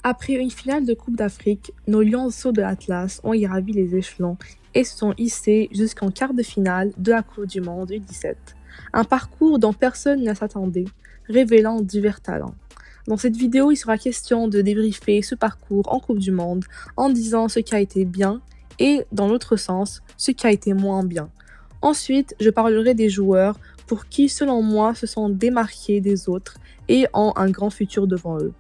Après une finale de Coupe d'Afrique, nos lionceaux de l'Atlas ont gravi les échelons et se sont hissés jusqu'en quart de finale de la Coupe du Monde U17. Un parcours dont personne ne s'attendait, révélant divers talents. Dans cette vidéo, il sera question de débriefer ce parcours en Coupe du Monde en disant ce qui a été bien et, dans l'autre sens, ce qui a été moins bien. Ensuite, je parlerai des joueurs pour qui, selon moi, se sont démarqués des autres et ont un grand futur devant eux.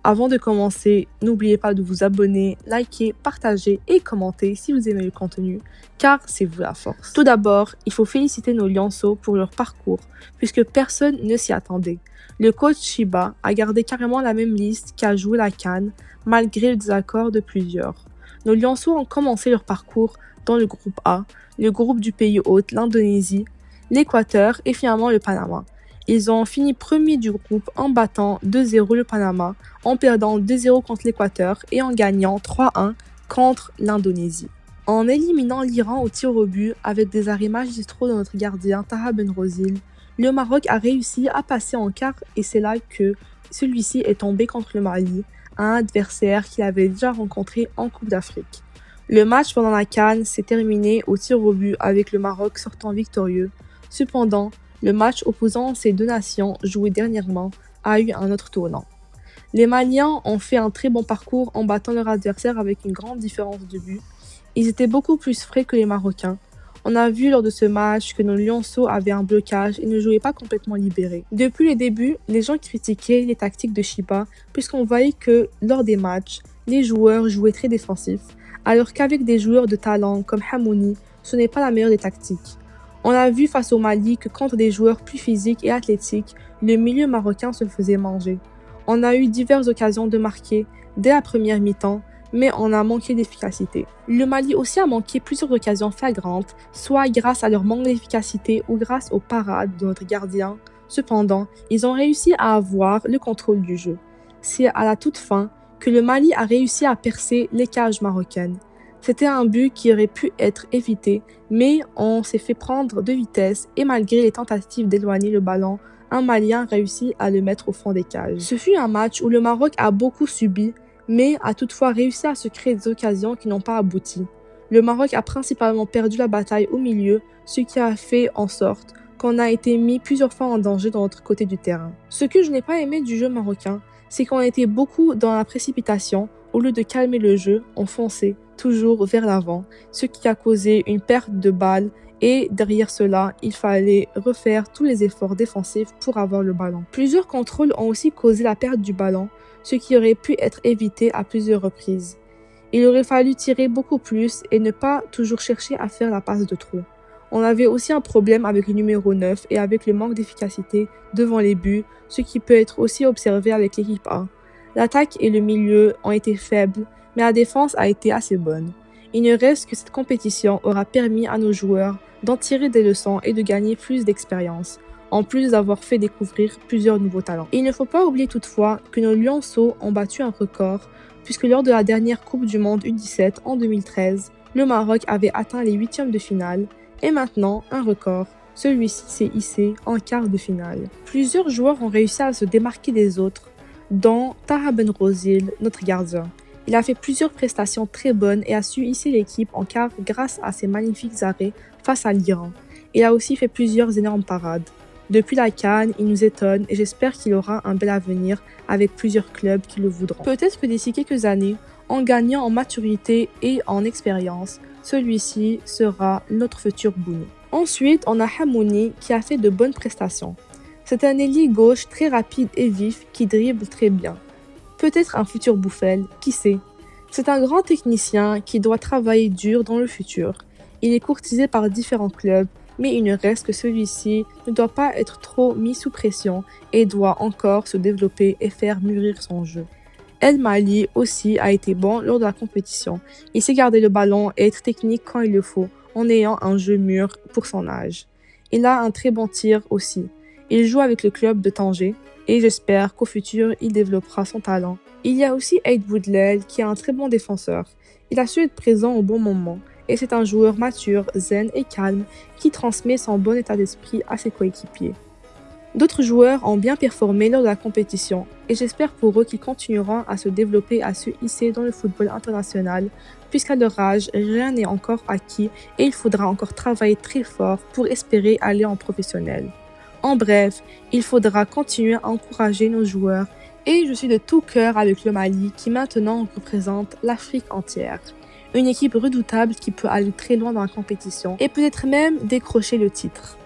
Avant de commencer, n'oubliez pas de vous abonner, liker, partager et commenter si vous aimez le contenu, car c'est vous la force. Tout d'abord, il faut féliciter nos lionceaux pour leur parcours, puisque personne ne s'y attendait. Le coach Shiba a gardé carrément la même liste qu'a joué la CAN, malgré le désaccord de plusieurs. Nos lionceaux ont commencé leur parcours dans le groupe A, le groupe du pays hôte, l'Indonésie, l'Équateur et finalement le Panama. Ils ont fini premier du groupe en battant 2-0 le Panama, en perdant 2-0 contre l'Équateur et en gagnant 3-1 contre l'Indonésie. En éliminant l'Iran au tir au but avec des arrêts magistraux de notre gardien Taha Benrozil, le Maroc a réussi à passer en quart et c'est là que celui-ci est tombé contre le Mali, un adversaire qu'il avait déjà rencontré en Coupe d'Afrique. Le match pendant la CAN s'est terminé au tir au but avec le Maroc sortant victorieux. Cependant, le match opposant ces deux nations, joué dernièrement, a eu un autre tournant. Les Maliens ont fait un très bon parcours en battant leur adversaire avec une grande différence de but. Ils étaient beaucoup plus frais que les Marocains. On a vu lors de ce match que nos lionceaux avaient un blocage et ne jouaient pas complètement libérés. Depuis le début, les gens critiquaient les tactiques de Shiba puisqu'on voyait que, lors des matchs, les joueurs jouaient très défensifs, alors qu'avec des joueurs de talent comme Hamouni, ce n'est pas la meilleure des tactiques. On a vu face au Mali que contre des joueurs plus physiques et athlétiques, le milieu marocain se faisait manger. On a eu diverses occasions de marquer dès la première mi-temps, mais on a manqué d'efficacité. Le Mali aussi a manqué plusieurs occasions flagrantes, soit grâce à leur manque d'efficacité ou grâce aux parades de notre gardien. Cependant, ils ont réussi à avoir le contrôle du jeu. C'est à la toute fin que le Mali a réussi à percer les cages marocaines. C'était un but qui aurait pu être évité, mais on s'est fait prendre de vitesse et malgré les tentatives d'éloigner le ballon, un Malien réussit à le mettre au fond des cages. Ce fut un match où le Maroc a beaucoup subi, mais a toutefois réussi à se créer des occasions qui n'ont pas abouti. Le Maroc a principalement perdu la bataille au milieu, ce qui a fait en sorte qu'on a été mis plusieurs fois en danger de notre côté du terrain. Ce que je n'ai pas aimé du jeu marocain, c'est qu'on était beaucoup dans la précipitation. Au lieu de calmer le jeu, on fonçait toujours vers l'avant, ce qui a causé une perte de balles et derrière cela, il fallait refaire tous les efforts défensifs pour avoir le ballon. Plusieurs contrôles ont aussi causé la perte du ballon, ce qui aurait pu être évité à plusieurs reprises. Il aurait fallu tirer beaucoup plus et ne pas toujours chercher à faire la passe de trop. On avait aussi un problème avec le numéro 9 et avec le manque d'efficacité devant les buts, ce qui peut être aussi observé avec l'équipe A. L'attaque et le milieu ont été faibles, mais la défense a été assez bonne. Il ne reste que cette compétition aura permis à nos joueurs d'en tirer des leçons et de gagner plus d'expérience, en plus d'avoir fait découvrir plusieurs nouveaux talents. Il ne faut pas oublier toutefois que nos lionceaux ont battu un record, puisque lors de la dernière Coupe du Monde U17 en 2013, le Maroc avait atteint les huitièmes de finale, et maintenant un record. Celui-ci s'est hissé en quart de finale. Plusieurs joueurs ont réussi à se démarquer des autres, dont Taha Benrozil, notre gardien. Il a fait plusieurs prestations très bonnes et a su hisser l'équipe en quart grâce à ses magnifiques arrêts face à l'Iran. Il a aussi fait plusieurs énormes parades. Depuis la CAN, il nous étonne et j'espère qu'il aura un bel avenir avec plusieurs clubs qui le voudront. Peut-être que d'ici quelques années, en gagnant en maturité et en expérience, celui-ci sera notre futur Bounou. Ensuite, on a Hamouni qui a fait de bonnes prestations. C'est un ailier gauche très rapide et vif qui dribble très bien. Peut-être un futur Bouffel, qui sait. C'est un grand technicien qui doit travailler dur dans le futur. Il est courtisé par différents clubs, mais il ne reste que celui-ci ne doit pas être trop mis sous pression et doit encore se développer et faire mûrir son jeu. El Mali aussi a été bon lors de la compétition. Il sait garder le ballon et être technique quand il le faut, en ayant un jeu mûr pour son âge. Il a un très bon tir aussi. Il joue avec le club de Tanger et j'espère qu'au futur, il développera son talent. Il y a aussi Aid Boudlel qui est un très bon défenseur. Il a su être présent au bon moment et c'est un joueur mature, zen et calme qui transmet son bon état d'esprit à ses coéquipiers. D'autres joueurs ont bien performé lors de la compétition et j'espère pour eux qu'ils continueront à se développer et à se hisser dans le football international puisqu'à leur âge, rien n'est encore acquis et il faudra encore travailler très fort pour espérer aller en professionnel. En bref, il faudra continuer à encourager nos joueurs et je suis de tout cœur avec le Mali qui maintenant représente l'Afrique entière. Une équipe redoutable qui peut aller très loin dans la compétition et peut-être même décrocher le titre.